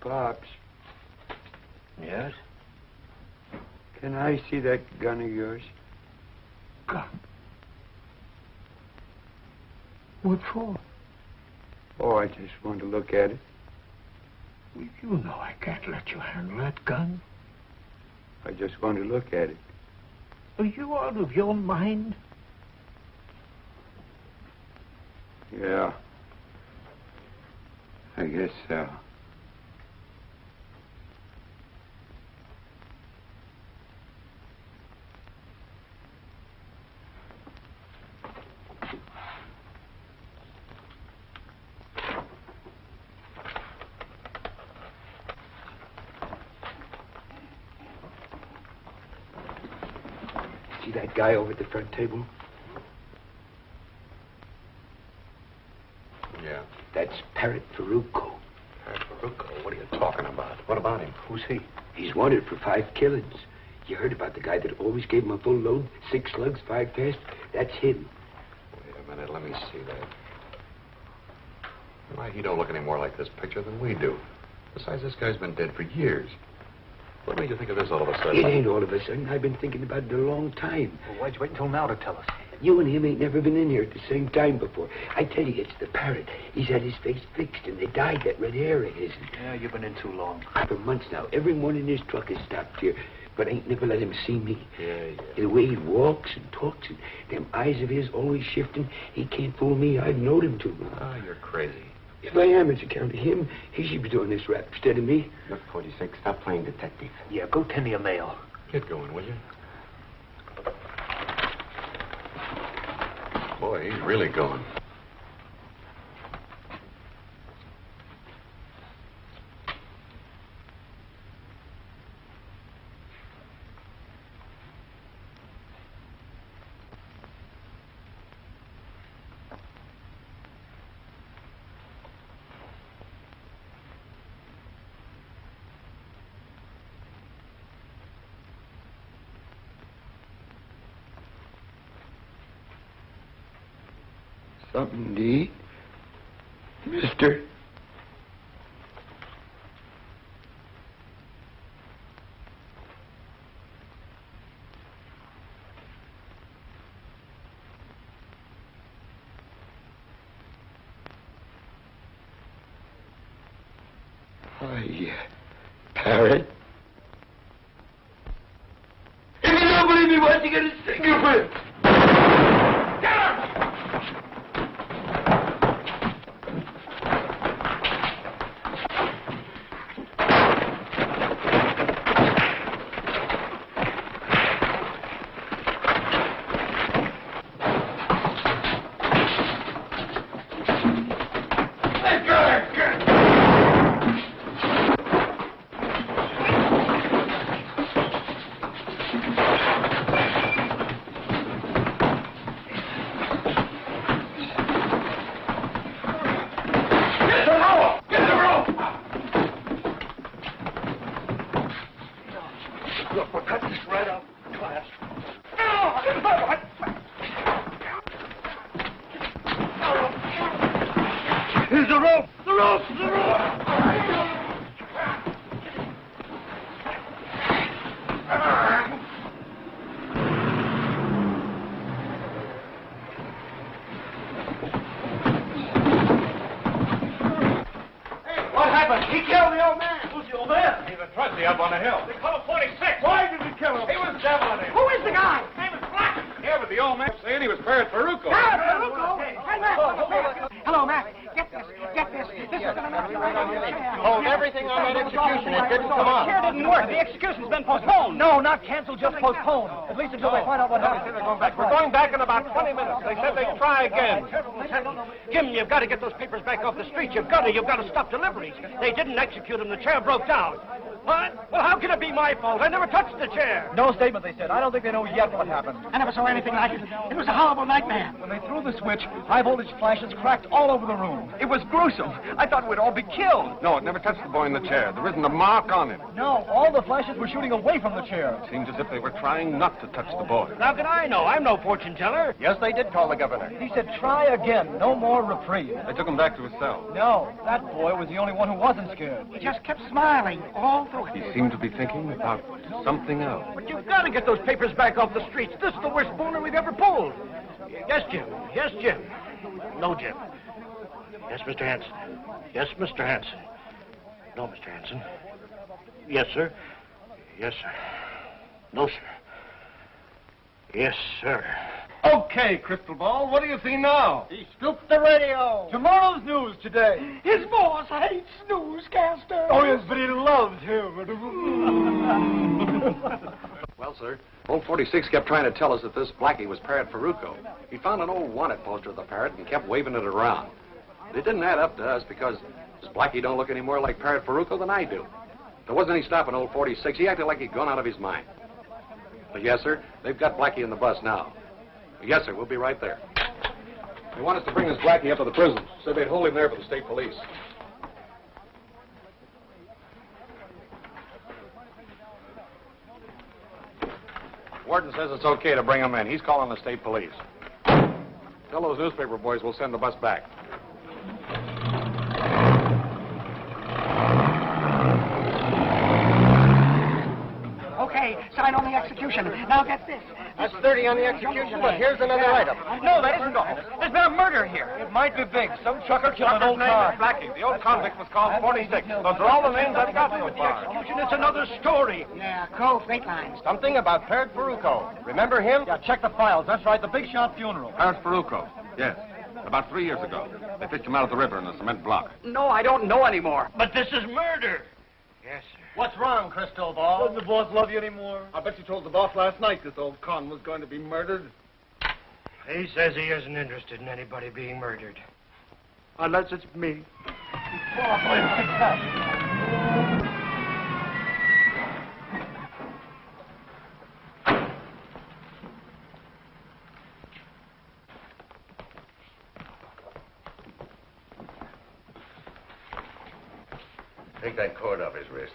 Speaker 15: Pops.
Speaker 8: Yes?
Speaker 15: Can I see that gun of yours?
Speaker 8: Gun? What for?
Speaker 15: Oh, I just want to look at it.
Speaker 8: Well, you know I can't let you handle that gun.
Speaker 15: I just want to look at it.
Speaker 8: Are you out of your mind?
Speaker 15: Yeah. I guess so.
Speaker 8: See that guy over at the front table?
Speaker 1: Yeah.
Speaker 8: That's Parrot Farucco.
Speaker 1: Farucco, what are you talking about? What about him? Who's he?
Speaker 8: He's wanted for 5 killings. You heard about the guy that always gave him a full load, 6 slugs, 5 fast? That's him.
Speaker 1: Wait a minute, let me see that. Why, he don't look any more like this picture than we do. Besides, this guy's been dead for years. What made you think of this all of a sudden?
Speaker 8: It ain't all of a sudden. I've been thinking about it a long time.
Speaker 1: Well, why'd you wait until now to tell us?
Speaker 8: You and him ain't never been in here at the same time before. I tell you, it's the Parrot. He's had his face fixed, and they dyed that red hair of his.
Speaker 1: Yeah, you've been in too long.
Speaker 8: For months now. Every morning his truck has stopped here, but I ain't never let him see me.
Speaker 1: Yeah.
Speaker 8: The way he walks and talks, and them eyes of his always shifting, he can't fool me. I've known him too long.
Speaker 1: Ah, you're crazy.
Speaker 8: If I am, it's account of him. He should be doing this rap instead of me.
Speaker 15: Look, 46, stop playing detective.
Speaker 8: Yeah, go tend to your mail.
Speaker 1: Get going, will you? Boy, he's really going.
Speaker 15: Something to eat, mister? Hi, Parrot. If you don't believe me, why don't you get his fingerprint?
Speaker 8: You've got to get those papers back off the street. You've got to stop deliveries. They didn't execute them. The chair broke down. What? Well, how can it be my fault? I never touched the chair.
Speaker 6: No statement, they said. I don't think they know yet what happened.
Speaker 11: I never saw anything like it. It was a horrible nightmare.
Speaker 6: When they threw the switch, high-voltage flashes cracked all over the room. It was gruesome. I thought we'd all be killed.
Speaker 7: No, it never touched the boy in the chair. There isn't a mark on him.
Speaker 6: No, all the flashes were shooting away from the chair.
Speaker 7: It seems as if they were trying not to touch the boy.
Speaker 8: How can I know? I'm no fortune teller.
Speaker 6: Yes, they did call the governor. He said, try again. No more reprieve.
Speaker 7: They took him back to his cell.
Speaker 6: No, that boy was the only one who wasn't scared.
Speaker 11: He just kept smiling all through it.
Speaker 7: He seemed to be thinking about something else.
Speaker 8: But you've got to get those papers back off the streets. This is the worst boner we've ever pulled. Yes, Jim. Yes, Jim. No, Jim. Yes, Mr. Hanson. Yes, Mr. Hanson. No, Mr. Hanson. Yes, sir. Yes, sir. No, sir. Yes, sir.
Speaker 7: Okay, Crystal Ball, what do you see now?
Speaker 6: He scooped the radio. Tomorrow's news today.
Speaker 11: His boss hates newscaster.
Speaker 6: Oh, yes, but he loves him.
Speaker 16: Well, sir, old 46 kept trying to tell us that this Blackie was Parrot Farucco. He found an old wanted poster of the Parrot and kept waving it around. But it didn't add up to us because this Blackie don't look any more like Parrot Farucco than I do. There wasn't any stopping old 46. He acted like he'd gone out of his mind. But yes, sir, they've got Blackie in the bus now. Yes, sir, we'll be right there. They want us to bring this Blackie up to the prison. Said they'd hold him there for the state police. Warden says it's okay to bring him in. He's calling the state police. Tell those newspaper boys we'll send the bus back.
Speaker 11: Okay, sign on the execution. Now get this.
Speaker 8: That's 30 on the execution, but here's another item.
Speaker 6: No, that isn't all. There's been a murder here. It might be big. Some trucker killed an old car.
Speaker 7: Blackie. The old convict was called 46. Those are all the names I've got so far.
Speaker 8: Execution is another story.
Speaker 11: Yeah, Cove Freight Lines.
Speaker 8: Something about Parrot Farucco. Remember him?
Speaker 6: Yeah, check the files. That's right, the big shot funeral.
Speaker 7: Parrot Farucco. Yes. About 3 years ago. They fished him out of the river in a cement block.
Speaker 9: No, I don't know anymore.
Speaker 8: But this is murder. Yes, sir. What's wrong, Crystal Ball?
Speaker 6: Doesn't the boss love you anymore? I bet you told the boss last night this old con was going to be murdered.
Speaker 8: He says he isn't interested in anybody being murdered.
Speaker 6: Unless it's me.
Speaker 14: Take that cord off his wrist.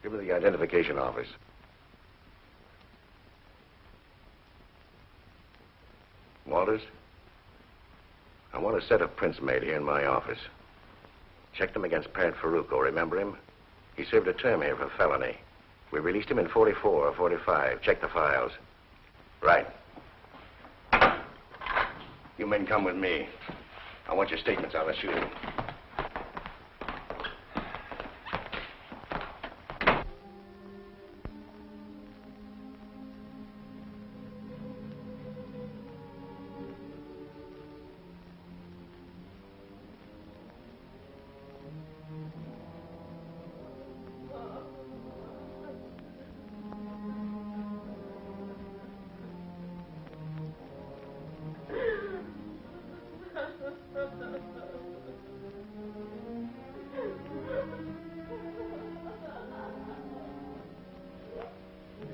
Speaker 14: Give me the identification office. Walters, I want a set of prints made here in my office. Check them against Parrot Farucco. Remember him? He served a term here for felony. We released him in 44 or 45. Check the files. Right. You men come with me. I want your statements on the shooting.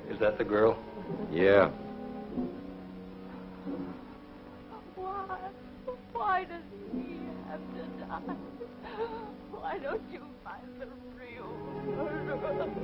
Speaker 7: Is that the girl? Yeah.
Speaker 3: Why does he have to die? Why don't you find the real murderer?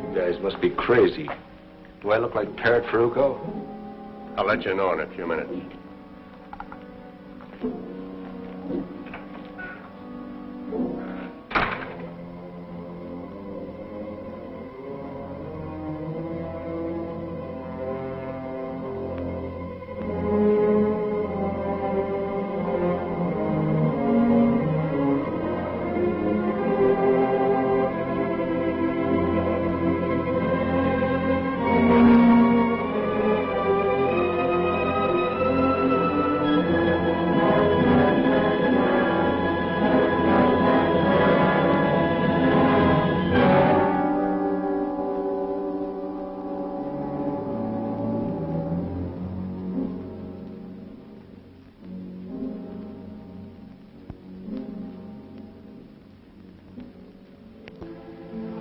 Speaker 7: You guys must be crazy. Do I look like Parrot Farucco?
Speaker 14: I'll let you know in a few minutes.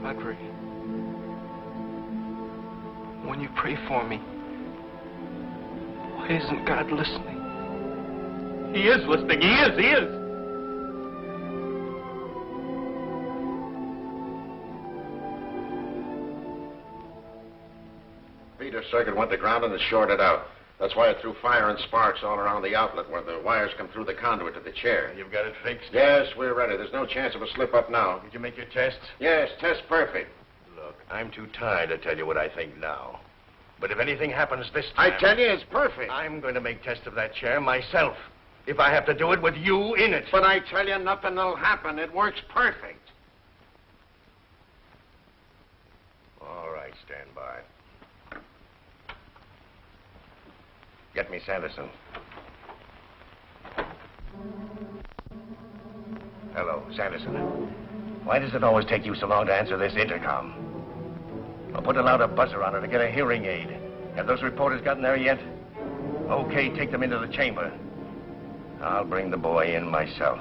Speaker 5: Padre, when you pray for me, why isn't God listening?
Speaker 12: He is listening. He is.
Speaker 14: Feeder circuit went to ground and is shorted out. That's why it threw fire and sparks all around the outlet where the wires come through the conduit to the chair.
Speaker 17: You've got it fixed?
Speaker 14: Yes, we're ready. There's no chance of a slip-up now.
Speaker 17: Did you make your tests?
Speaker 14: Yes, test perfect.
Speaker 17: Look, I'm too tired to tell you what I think now. But if anything happens this time...
Speaker 14: I tell you, it's perfect.
Speaker 17: I'm going to make tests of that chair myself. If I have to do it with you in it.
Speaker 14: But I tell you, nothing will happen. It works perfect.
Speaker 17: All right, stand by. Get me Sanderson. Hello, Sanderson. Why does it always take you so long to answer this intercom? I'll put a louder buzzer on her to get a hearing aid. Have those reporters gotten there yet? Okay, take them into the chamber. I'll bring the boy in myself.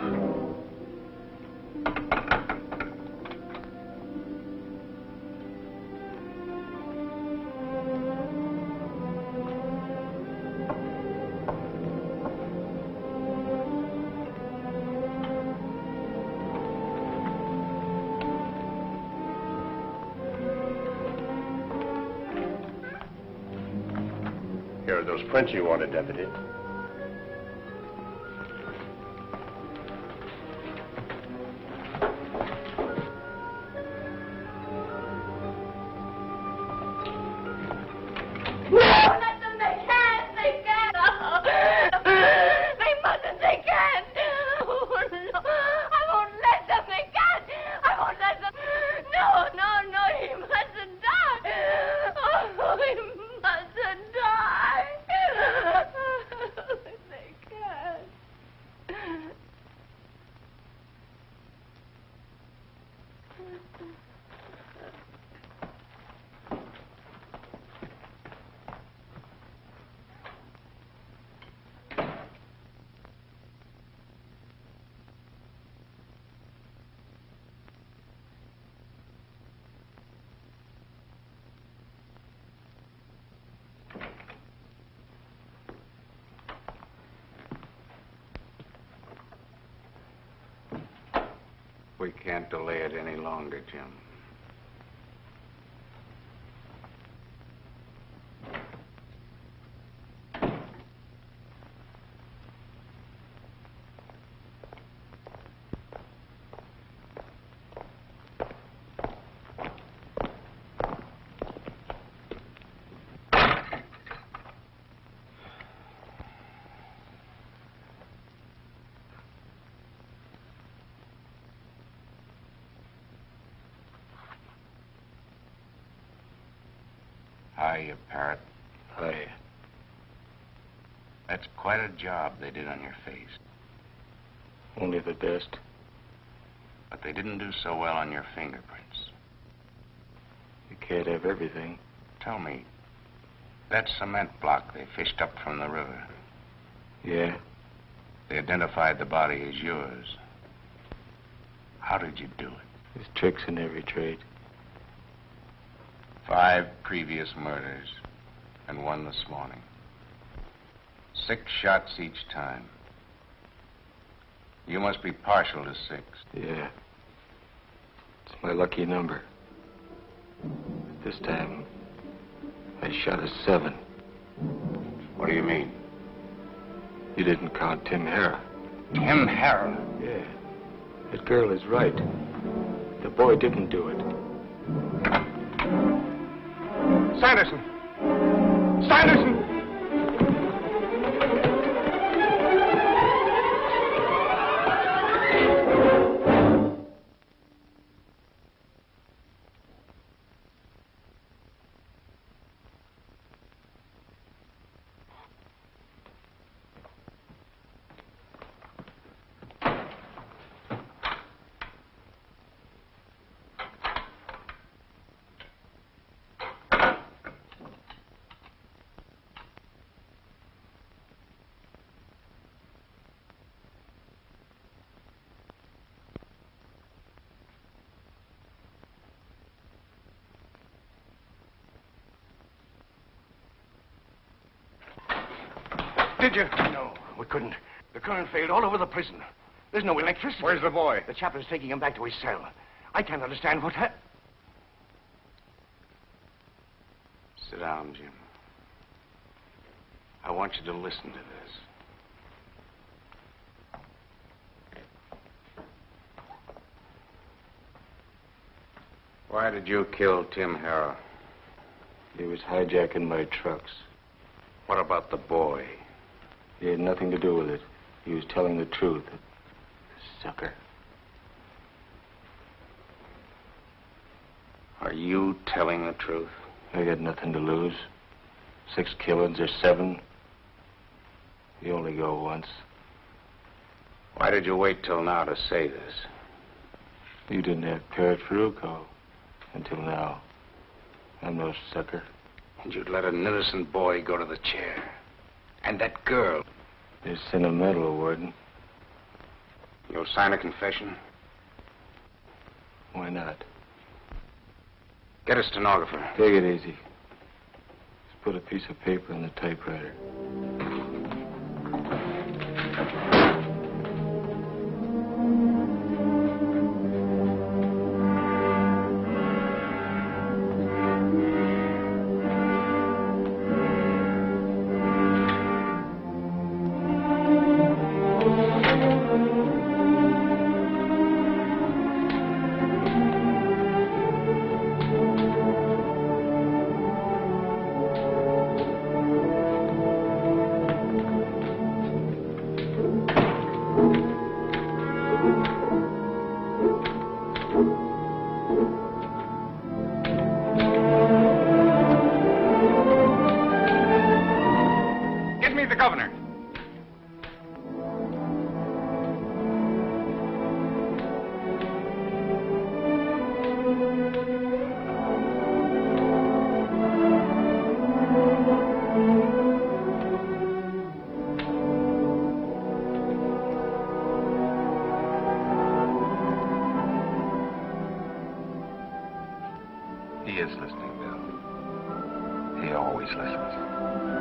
Speaker 14: Here are those prints you wanted, Deputy.
Speaker 3: No, not
Speaker 1: we can't delay it any longer, Jim. Hiya, Parrot.
Speaker 15: Hiya.
Speaker 1: That's quite a job they did on your face.
Speaker 15: Only the best.
Speaker 1: But they didn't do so well on your fingerprints.
Speaker 15: You can't have everything.
Speaker 1: Tell me, that cement block they fished up from the river.
Speaker 15: Yeah?
Speaker 1: They identified the body as yours. How did you do it?
Speaker 15: There's tricks in every trade.
Speaker 1: 5 previous murders, and 1 this morning. 6 shots each time. You must be partial to 6.
Speaker 15: Yeah. It's my lucky number. This time, I shot a 7.
Speaker 1: What do you mean?
Speaker 15: You didn't count Tim Harrah.
Speaker 1: Tim Harrah?
Speaker 15: Yeah. That girl is right. The boy didn't do it.
Speaker 1: Sanderson! Sanderson!
Speaker 17: Did you? No, we couldn't. The current failed all over the prison. There's no electricity.
Speaker 7: Where's the boy?
Speaker 17: The chaplain's taking him back to his cell. I can't understand what happened.
Speaker 1: Sit down, Jim. I want you to listen to this. Why did you kill Tim Harrah?
Speaker 15: He was hijacking my trucks.
Speaker 1: What about the boy?
Speaker 15: He had nothing to do with it. He was telling the truth. Sucker.
Speaker 1: Are you telling the truth?
Speaker 15: I got nothing to lose. 6 killings or 7. You only go once.
Speaker 1: Why did you wait till now to say this?
Speaker 15: You didn't have Parrot Farucco until now. I'm no sucker.
Speaker 1: And you'd let an innocent boy go to the chair. And that girl.
Speaker 15: They're sentimental, Warden.
Speaker 1: You'll sign a confession?
Speaker 15: Why not?
Speaker 1: Get a stenographer.
Speaker 15: Take it easy. Just put a piece of paper in the typewriter.
Speaker 1: He is listening, Bill. He always listens.